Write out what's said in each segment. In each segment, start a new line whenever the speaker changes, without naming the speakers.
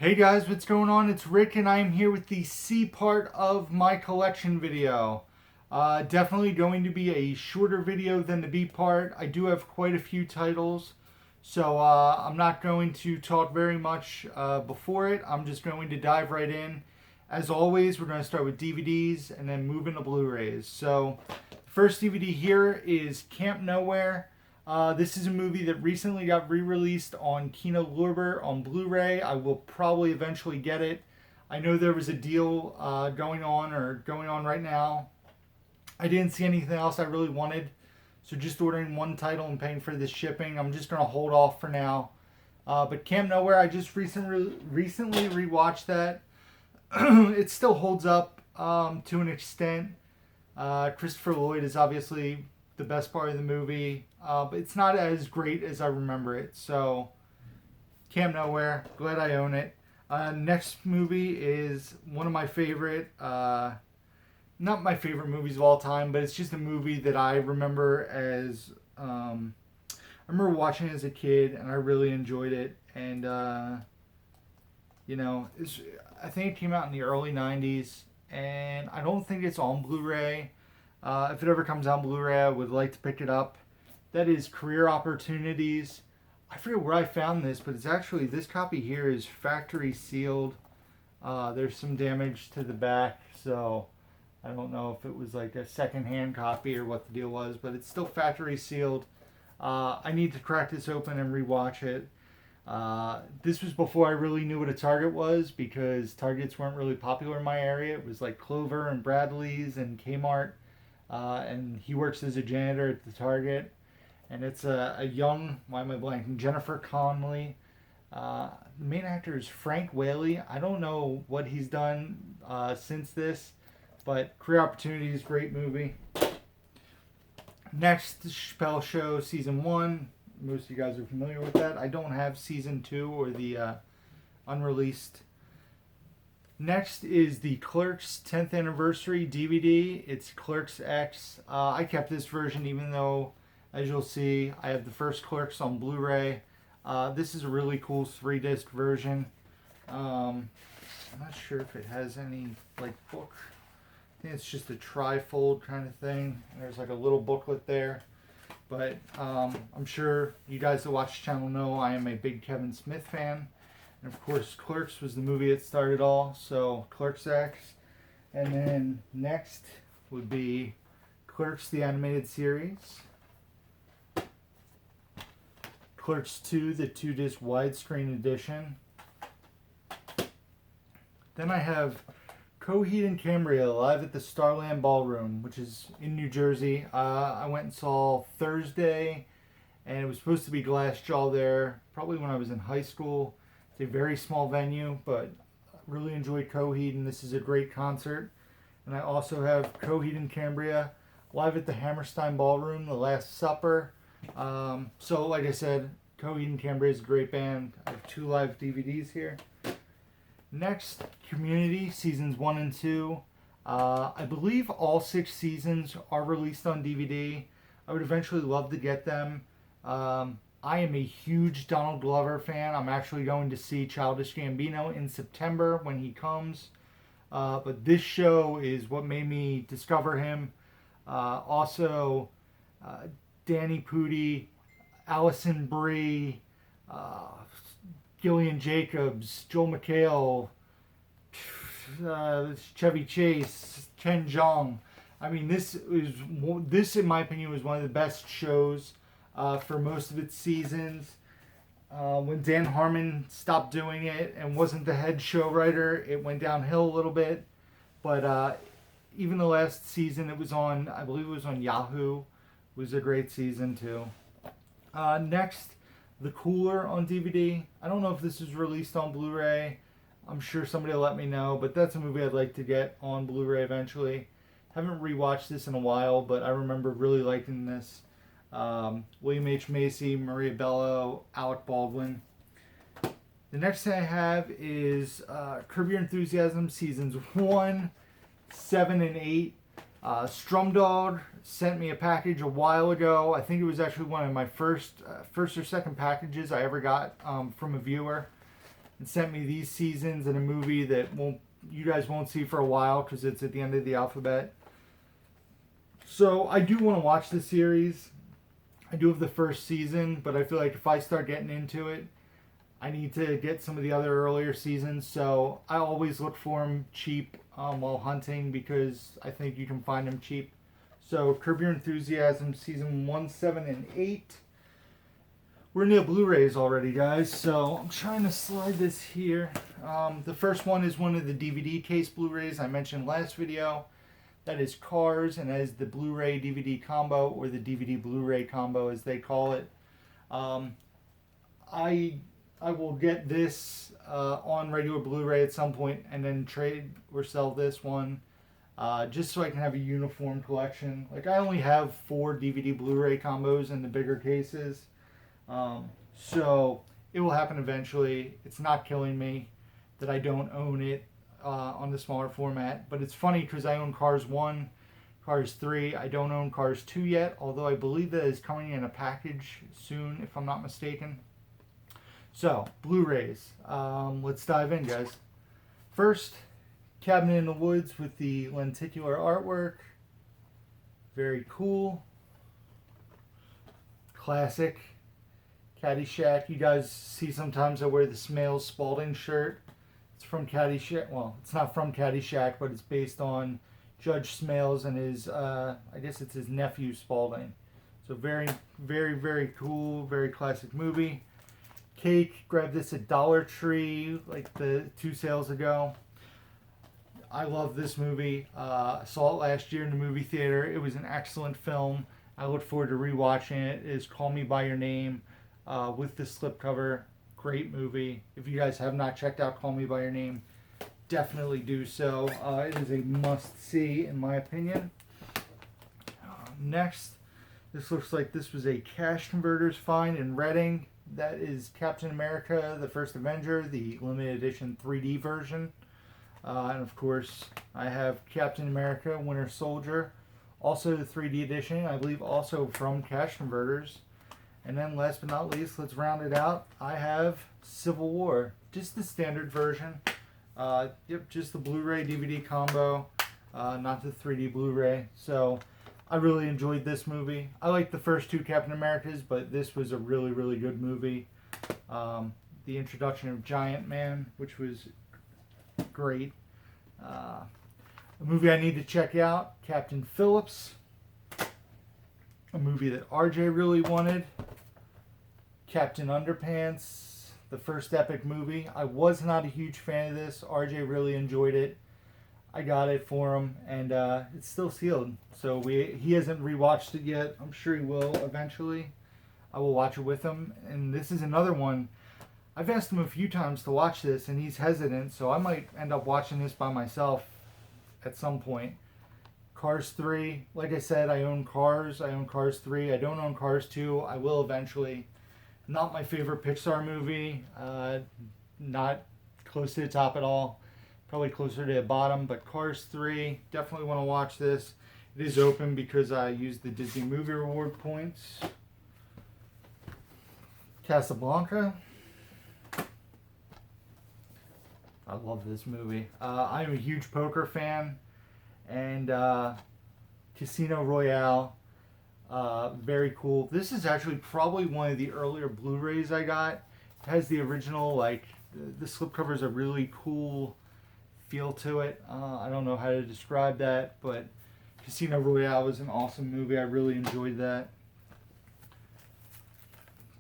Hey guys, what's going on? It's Rick and I'm here with the C part of my collection video. Definitely going to be a shorter video than the B part. I do have quite a few titles, so I'm not going to talk very much before it. I'm just going to dive right in. As always, we're going to start with DVDs and then move into Blu-rays. So the first DVD here is Camp Nowhere. This is a movie that recently got re-released on Kino Lorber on Blu-ray. I will probably eventually get it. I know there was a deal going on right now. I didn't see anything else I really wanted, so just ordering one title and paying for the shipping. I'm just gonna hold off for now. But Camp Nowhere, I just recently rewatched that. It still holds up to an extent. Christopher Lloyd is obviously the best part of the movie, but it's not as great as I remember it. So, Camp Nowhere, glad I own it. Next movie is one of my favorite, not my favorite movies of all time, but it's just a movie that I remember as, I remember watching it as a kid and I really enjoyed it. And, I think it came out in the early 90s, and I don't think it's on Blu-ray. If it ever comes out on Blu-ray, I would like to pick it up. That is Career Opportunities. I forget where I found this, but it's actually, this copy here is factory sealed. There's some damage to the back, so I don't know if it was like a second-hand copy or what the deal was, but it's still factory sealed. I need to crack this open and rewatch it. This was before I really knew what a Target was, because Targets weren't really popular in my area. It was like Clover and Bradley's and Kmart. And he works as a janitor at the Target. And it's a young, why am I blanking, Jennifer Connelly. The main actor is Frank Whaley. I don't know what he's done since this, but Career Opportunities, great movie. Next, The Chappelle Show Season 1. Most of you guys are familiar with that. I don't have Season 2 or the unreleased. Next is the Clerks 10th Anniversary DVD. It's Clerks X. I kept this version even though, as you'll see, I have the first Clerks on Blu-ray. This is a really cool 3-disc version. I'm not sure if it has any like book. I think it's just a tri-fold kind of thing. There's like a little booklet there. But I'm sure you guys that watch the channel know I am a big Kevin Smith fan. And of course, Clerks was the movie that started all, so Clerks X. And then next would be Clerks the Animated Series. Clerks 2, the 2-disc widescreen edition. Then I have Coheed and Cambria live at the Starland Ballroom, which is in New Jersey. I went and saw Thursday, and it was supposed to be Glassjaw there, probably when I was in high school. It's a very small venue, but really enjoyed Coheed, and this is a great concert. And I also have Coheed and Cambria live at the Hammerstein Ballroom, The Last Supper. So, like I said, Coheed and Cambria is a great band. I have 2 live DVDs here. Next, Community, Seasons 1 and 2. I believe all 6 seasons are released on DVD. I would eventually love to get them. I am a huge Donald Glover fan. I'm actually going to see Childish Gambino in September when he comes. But this show is what made me discover him. Also, Danny Pudi, Allison Brie, Gillian Jacobs, Joel McHale, Chevy Chase, Chen Zhang. I mean, this in my opinion was one of the best shows for most of its seasons. When Dan Harmon stopped doing it and wasn't the head show writer, it went downhill a little bit. But even the last season it was on, I believe it was on Yahoo, was a great season too. Next, The Cooler on DVD. I don't know if this is released on Blu-ray. I'm sure somebody will let me know, but that's a movie I'd like to get on Blu-ray eventually. Haven't rewatched this in a while, but I remember really liking this. William H. Macy, Maria Bello, Alec Baldwin. The next thing I have is Curb Your Enthusiasm Seasons 1, 7, and 8. Strumdog sent me a package a while ago. I think it was actually one of my first or second packages I ever got from a viewer. and sent me these seasons and a movie that you guys won't see for a while because it's at the end of the alphabet. So I do want to watch the series. I do have the first season, but I feel like if I start getting into it, I need to get some of the other earlier seasons. So I always look for them cheap while hunting because I think you can find them cheap. So Curb Your Enthusiasm season 1, 7, and 8. We're in the Blu-rays already, guys. So I'm trying to slide this here. The first one is one of the DVD case Blu-rays I mentioned last video. That is Cars, and that is the Blu-ray DVD combo, or the DVD Blu-ray combo as they call it. I will get this on regular Blu-ray at some point and then trade or sell this one just so I can have a uniform collection. Like, I only have 4 DVD Blu-ray combos in the bigger cases. So it will happen eventually. It's not killing me that I don't own it on the smaller format. But it's funny because I own Cars 1, Cars 3. I don't own Cars 2 yet, although I believe that is coming in a package soon, if I'm not mistaken. So, Blu-rays. Let's dive in, guys. First, Cabin in the Woods with the lenticular artwork. Very cool. Classic. Caddyshack. You guys see sometimes I wear the Smales Spalding shirt. It's from Caddyshack. Well, it's not from Caddyshack, but it's based on Judge Smales and his, I guess it's his nephew Spalding. So very, very, very cool. Very classic movie. Cake. Grabbed this at Dollar Tree like the 2 sales ago. I love this movie. I saw it last year in the movie theater. It was an excellent film. I look forward to rewatching it. It is Call Me By Your Name with the slipcover. Great movie. If you guys have not checked out Call Me By Your Name, definitely do so. It is a must-see in my opinion. Next, this looks like this was a Cash Converters find in Reading. That is Captain America, the First Avenger, the limited edition 3D version. And of course, I have Captain America, Winter Soldier, also the 3D edition, I believe also from Cash Converters. And then last but not least, let's round it out. I have Civil War, just the standard version. Yep, just the Blu-ray DVD combo, not the 3D Blu-ray. So I really enjoyed this movie. I like the first 2 Captain Americas, but this was a really, really good movie. The introduction of Giant Man, which was great. A movie I need to check out, Captain Phillips. A movie that RJ really wanted. Captain Underpants, the first epic movie. I was not a huge fan of this. RJ really enjoyed it. I got it for him, and it's still sealed. So he hasn't rewatched it yet. I'm sure he will eventually. I will watch it with him. And this is another one. I've asked him a few times to watch this, and he's hesitant, so I might end up watching this by myself at some point. Cars 3, like I said, I own Cars. I own Cars 3. I don't own Cars 2. I will eventually. Not my favorite Pixar movie. Not close to the top at all. Probably closer to the bottom, but Cars 3, definitely want to watch this. It is open because I used the Disney Movie Reward points. Casablanca. I love this movie. I'm a huge poker fan, and Casino Royale, very cool. This is actually probably one of the earlier Blu-rays I got. It has the original, like, the slipcover's a really cool feel to it. I don't know how to describe that, but Casino Royale was an awesome movie. I really enjoyed that.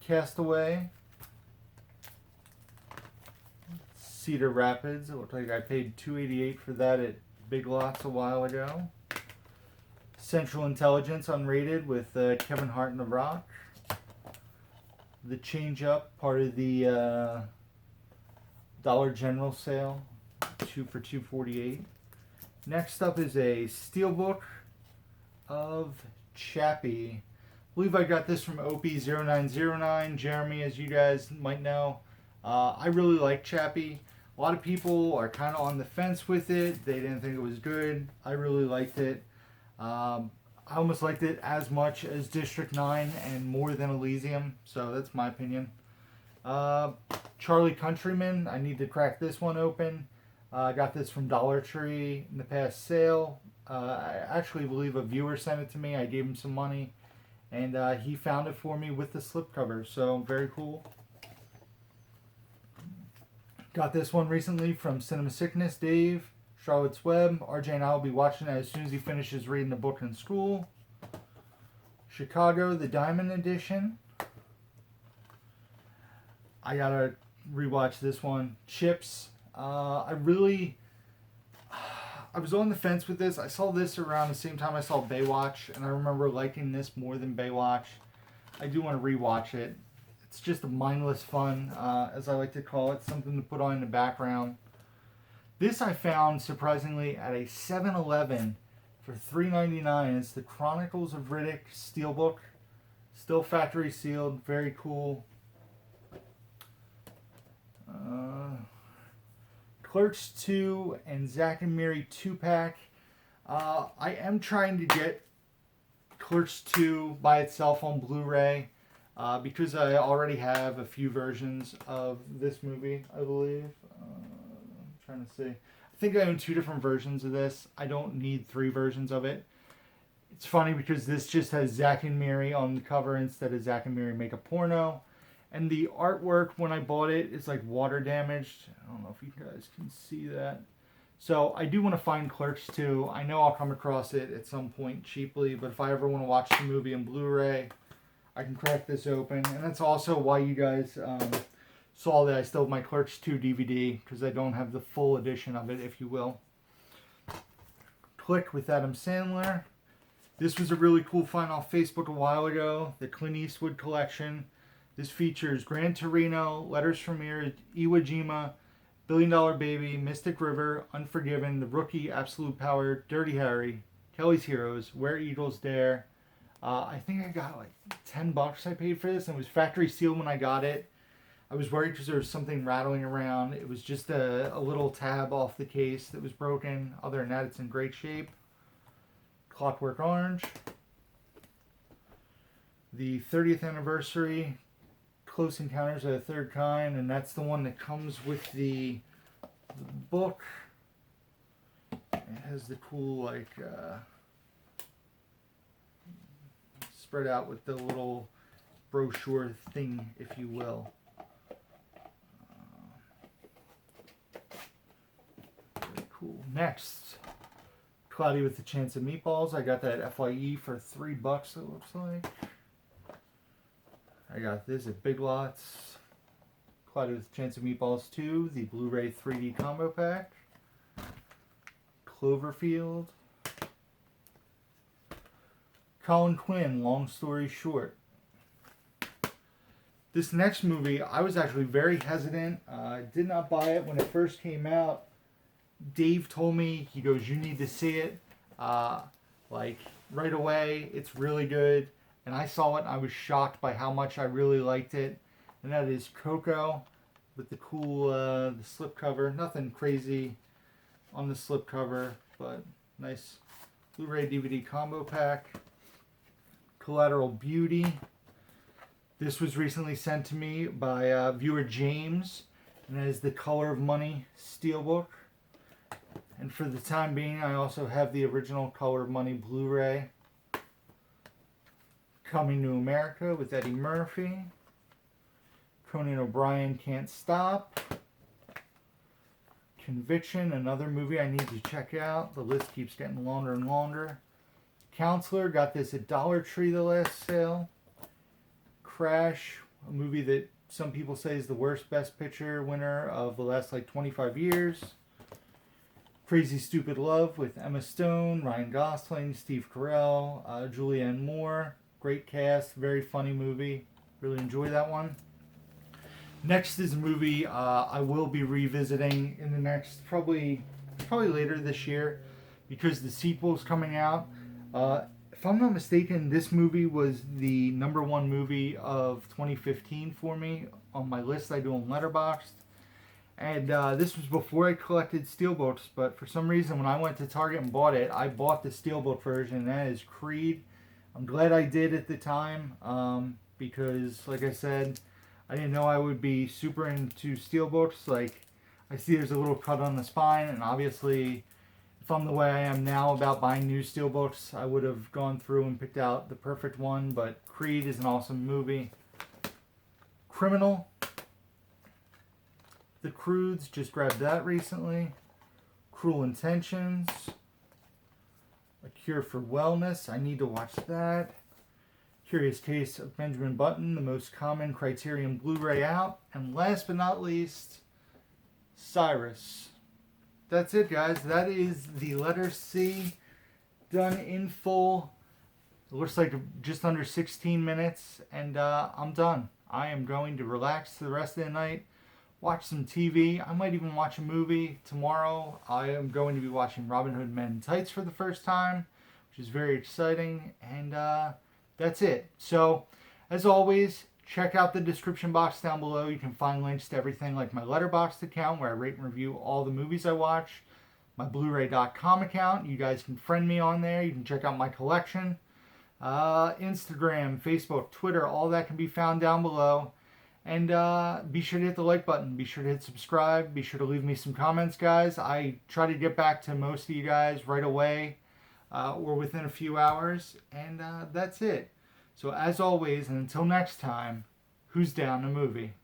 Castaway. Cedar Rapids. It looked like I paid $2.88 for that at Big Lots a while ago. Central Intelligence unrated with Kevin Hart and The Rock. The Change Up, part of the Dollar General sale, 2 for $2.48. Next up is a steelbook of Chappie. I believe I got this from Opie0909. Jeremy, as you guys might know. I really like Chappie. A lot of people are kind of on the fence with it. They didn't think it was good. I really liked it. I almost liked it as much as District 9 and more than Elysium. So that's my opinion. Charlie Countryman. I need to crack this one open. I got this from Dollar Tree in the past sale. I actually believe a viewer sent it to me. I gave him some money, and he found it for me with the slipcover. So very cool. Got this one recently from Cinema Sickness Dave. Charlotte's Web. RJ and I will be watching it as soon as he finishes reading the book in school. Chicago, the Diamond Edition. I gotta rewatch this one. Chips. I was on the fence with this. I saw this around the same time I saw Baywatch, and I remember liking this more than Baywatch. I do want to rewatch it. It's just a mindless fun, as I like to call it, something to put on in the background. This I found, surprisingly, at a 7-Eleven for $3.99. It's the Chronicles of Riddick Steelbook. Still factory sealed. Very cool. Clerks 2 and Zack and Miri 2-pack. I am trying to get Clerks 2 by itself on Blu-ray because I already have a few versions of this movie, I believe. I'm trying to see. I think I own 2 different versions of this. I don't need 3 versions of it. It's funny because this just has Zack and Miri on the cover instead of Zack and Miri Make a Porno. And the artwork, when I bought it, is like water damaged. I don't know if you guys can see that. So I do want to find Clerks 2. I know I'll come across it at some point cheaply, but if I ever want to watch the movie on Blu-ray, I can crack this open. And that's also why you guys saw that I still have my Clerks 2 DVD, because I don't have the full edition of it, if you will. Click with Adam Sandler. This was a really cool find off Facebook a while ago. The Clint Eastwood collection. This features Gran Torino, Letters from Iwo Jima, Billion Dollar Baby, Mystic River, Unforgiven, The Rookie, Absolute Power, Dirty Harry, Kelly's Heroes, Where Eagles Dare. I think I got like $10 I paid for this, and it was factory sealed when I got it. I was worried because there was something rattling around. It was just a little tab off the case that was broken. Other than that, it's in great shape. Clockwork Orange. The 30th anniversary Close Encounters of the Third Kind, and that's the one that comes with the book. It has the cool, like, spread out with the little brochure thing, if you will. Very cool. Next, Cloudy with a Chance of Meatballs. I got that FYE for $3, it looks like. I got this at Big Lots. Cloudy with a Chance of Meatballs 2, the Blu-ray 3D combo pack. Cloverfield. Colin Quinn, Long Story Short. This next movie, I was actually very hesitant. I did not buy it when it first came out. Dave told me, he goes, you need to see it. Like, right away. It's really good. And I saw it and I was shocked by how much I really liked it. And that is Coco with the cool the slipcover. Nothing crazy on the slipcover, but nice Blu-ray DVD combo pack. Collateral Beauty. This was recently sent to me by viewer James, and that is the Color of Money Steelbook. And for the time being, I also have the original Color of Money Blu-ray. Coming to America with Eddie Murphy. Conan O'Brien Can't Stop. Conviction, another movie I need to check out. The list keeps getting longer and longer. Counselor, got this at Dollar Tree the last sale. Crash, a movie that some people say is the worst Best Picture winner of the last like 25 years. Crazy Stupid Love with Emma Stone, Ryan Gosling, Steve Carell, Julianne Moore. Great cast, very funny movie. Really enjoy that one. Next is a movie I will be revisiting in the next, probably later this year, because the sequel's coming out. If I'm not mistaken, this movie was the #1 movie of 2015 for me on my list I do on Letterboxd. And this was before I collected steelbooks, but for some reason when I went to Target and bought it, I bought the steelbook version, and that is Creed. I'm glad I did at the time, because like I said, I didn't know I would be super into steelbooks. Like, I see there's a little cut on the spine, and obviously, if I'm the way I am now about buying new steelbooks, I would have gone through and picked out the perfect one. But Creed is an awesome movie. Criminal. The Croods, just grabbed that recently. Cruel Intentions. A Cure for Wellness, I need to watch that. Curious Case of Benjamin Button, the most common Criterion Blu-ray out. And last but not least, Cyrus. That's it, guys. That is the letter C done in full. It looks like just under 16 minutes, and I'm done. I am going to relax the rest of the night, watch some TV. I might even watch a movie tomorrow. I am going to be watching Robin Hood Men in Tights for the first time, which is very exciting, and that's it. So, as always, check out the description box down below. You can find links to everything like my Letterboxd account where I rate and review all the movies I watch, my Blu-ray.com account. You guys can friend me on there. You can check out my collection. Instagram, Facebook, Twitter, all that can be found down below. And be sure to hit the like button. Be sure to hit subscribe. Be sure to leave me some comments, guys. I try to get back to most of you guys right away or within a few hours. And that's it. So as always, and until next time, who's down a movie?